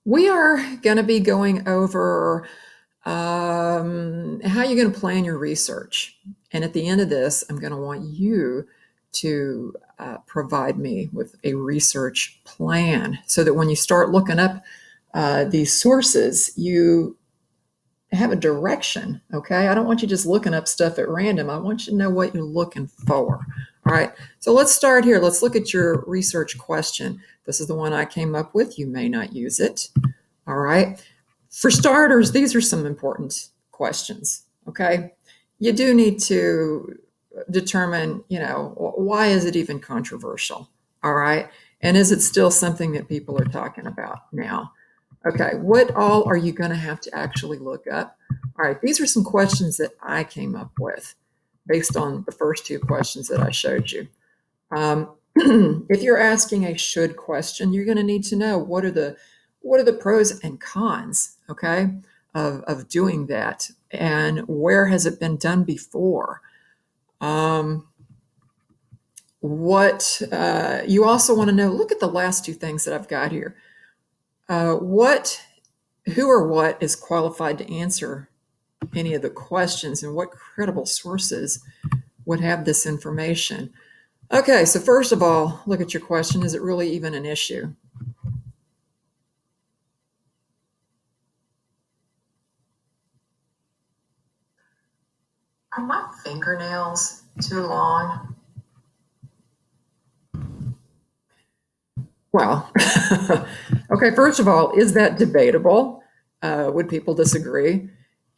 We are going to be going over how you're going to plan your research. And at the end of this, I'm going to want you to provide me with a research plan so that when you start looking up these sources, you have a direction, okay? I don't want you just looking up stuff at random. I want you to know what you're looking for. All right, so let's start here. Let's look at your research question. This is the one I came up with. You may not use it. All right. For starters, these are some important questions, okay? You do need to determine, why is it even controversial? All right. And is it still something that people are talking about now? Okay, what all are you going to have to actually look up? All right, these are some questions that I came up with based on the first two questions that I showed you. If you're asking a should question, you're going to need to know what are the pros and cons, okay, of doing that, and where has it been done before? What you also want to know, look at the last two things that I've got here. Who or what is qualified to answer any of the questions, and what credible sources would have this information? Okay, so first of all, look at your question. Is it really even an issue? Are my fingernails too long? Well, okay, first of all, is that debatable? Would people disagree?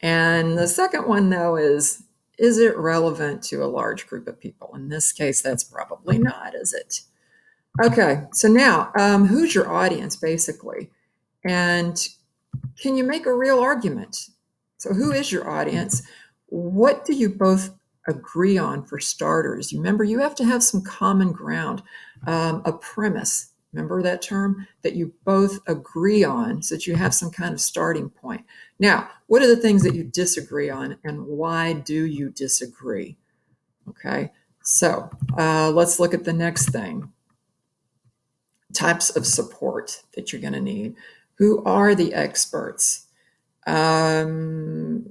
And the second one, though, is it relevant to a large group of people? In this case, that's probably not, is it? Okay, so now, who's your audience, basically? And can you make a real argument? So who is your audience? What do you both agree on for starters? Remember, you have to have some common ground, a premise. Remember that term that you both agree on so that you have some kind of starting point. Now, what are the things that you disagree on, and why do you disagree? Okay, so let's look at the next thing. Types of support that you're going to need. Who are the experts? Who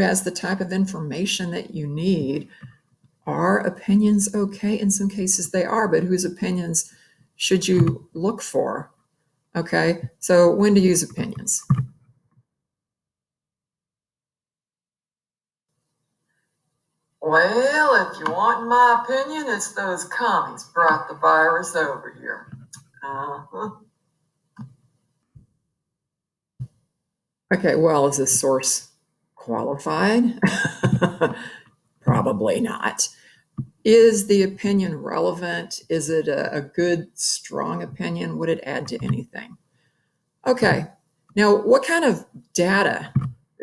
has the type of information that you need? Are opinions okay? In some cases they are, but whose opinions should you look for? Okay, so when to use opinions. Well, if you want my opinion, it's those commies brought the virus over here. Uh-huh. Okay, well, is this source qualified? Probably not. Is the opinion relevant? Is it a good, strong opinion? Would it add to anything? Okay, now what kind of data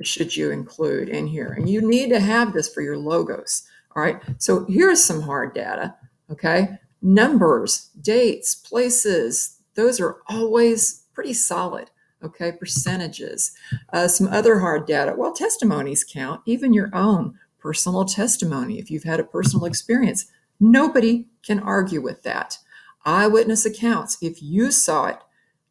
should you include in here? And you need to have this for your logos. All right, so here's some hard data. Okay, numbers, dates, places, those are always pretty solid. Okay, percentages. Some other hard data. Well, testimonies count, even your own personal testimony. If you've had a personal experience, nobody can argue with that. Eyewitness accounts, if you saw it,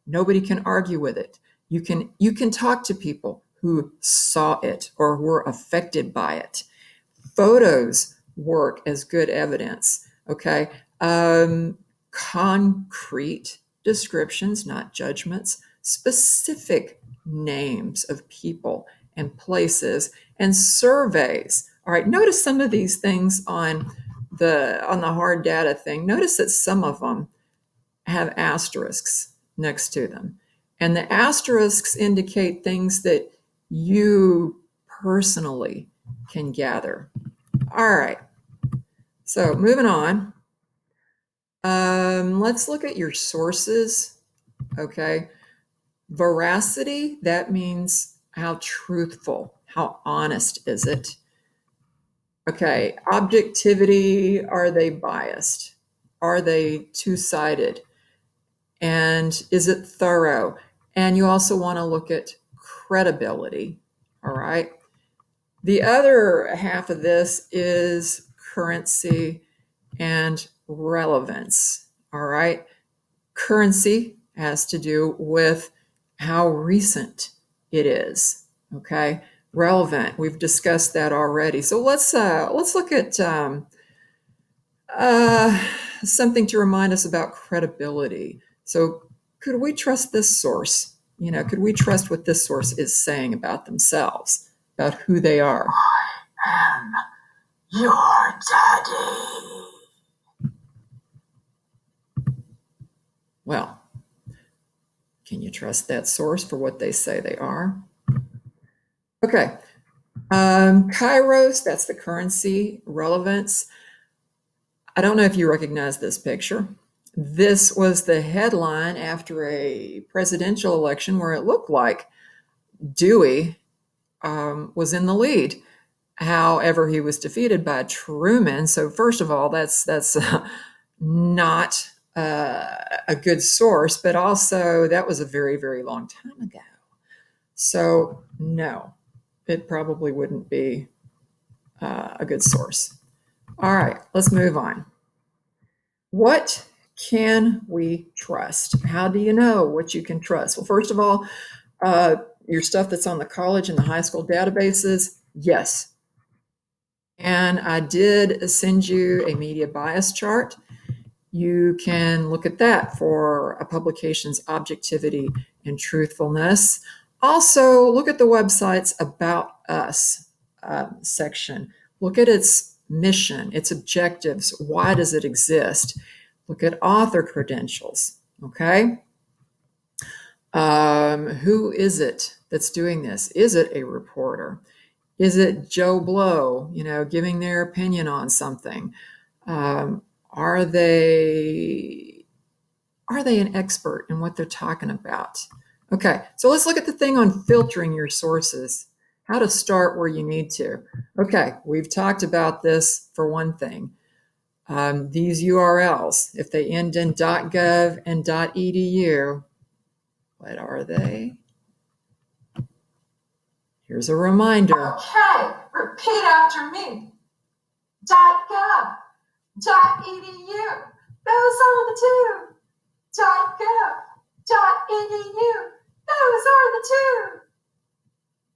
nobody can argue with it. You can talk to people who saw it or were affected by it. Photos work as good evidence. Okay, concrete descriptions, not judgments, specific names of people and places, and surveys. All right, notice some of these things on the hard data thing. Notice that some of them have asterisks next to them. And the asterisks indicate things that you personally can gather. All right, so moving on. Let's look at your sources. Okay, veracity, that means how truthful, how honest is it? Okay, objectivity, are they biased? Are they two-sided? And is it thorough? And you also want to look at credibility. All right. The other half of this is currency and relevance. All right. Currency has to do with how recent it is. Okay, relevant. We've discussed that already. So let's look at something to remind us about credibility. So could we trust this source? Could we trust what this source is saying about themselves, about who they are? I am your daddy. Well, can you trust that source for what they say they are? Okay. Kairos, that's the currency. Relevance. I don't know if you recognize this picture. This was the headline after a presidential election where it looked like Dewey was in the lead. However, he was defeated by Truman. So first of all, that's not a good source, but also that was a very, very long time ago. So no, it probably wouldn't be a good source. All right, let's move on. What can we trust? How do you know what you can trust? Well, first of all, your stuff that's on the college and the high school databases, yes. And I did send you a media bias chart. You can look at that for a publication's objectivity and truthfulness. Also, look at the website's About Us section. Look at its mission, its objectives. Why does it exist? Look at author credentials. Okay. Who is it that's doing this? Is it a reporter? Is it Joe Blow, giving their opinion on something? Are they an expert in what they're talking about? Okay, so let's look at the thing on filtering your sources, how to start where you need to. Okay, we've talked about this for one thing. These URLs, if they end in .gov and .edu, what are they? Here's a reminder. Okay, repeat after me. .gov, .edu, those are the two. .gov, .edu, those are the two.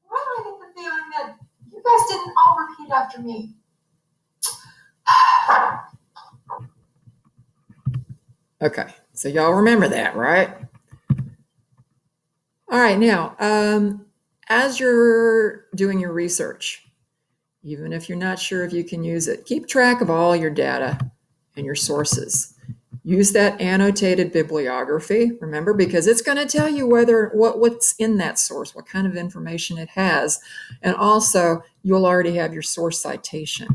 Why do I get the feeling that you guys didn't all repeat after me? Okay, so y'all remember that, right? All right, now, as you're doing your research, even if you're not sure if you can use it, keep track of all your data and your sources. Use that annotated bibliography, remember, because it's going to tell you what's in that source, what kind of information it has. And also, you'll already have your source citation.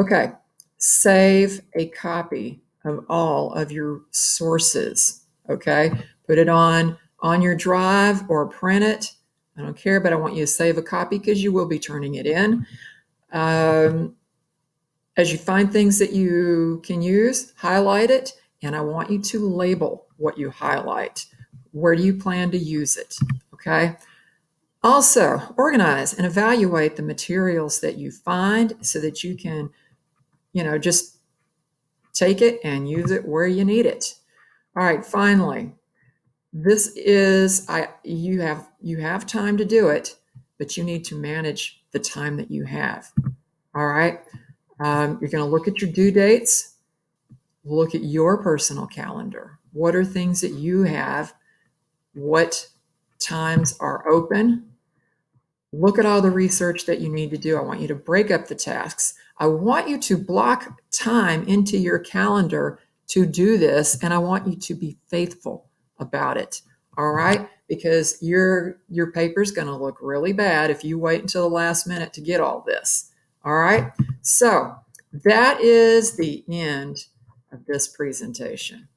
Okay, save a copy of all of your sources, okay? Put it on your drive or print it. I don't care, but I want you to save a copy because you will be turning it in. As you find things that you can use, highlight it, and I want you to label what you highlight. Where do you plan to use it? Okay. Also, organize and evaluate the materials that you find so that you can, just take it and use it where you need it. All right, finally, this is you have time to do it, but you need to manage the time that you have. All right. You're going to look at your due dates, look at your personal calendar. What are things that you have? What times are open? Look at all the research that you need to do. I want you to break up the tasks. I want you to block time into your calendar to do this, and I want you to be faithful about it. All right? Because your paper's going to look really bad if you wait until the last minute to get all this. All right? So that is the end of this presentation.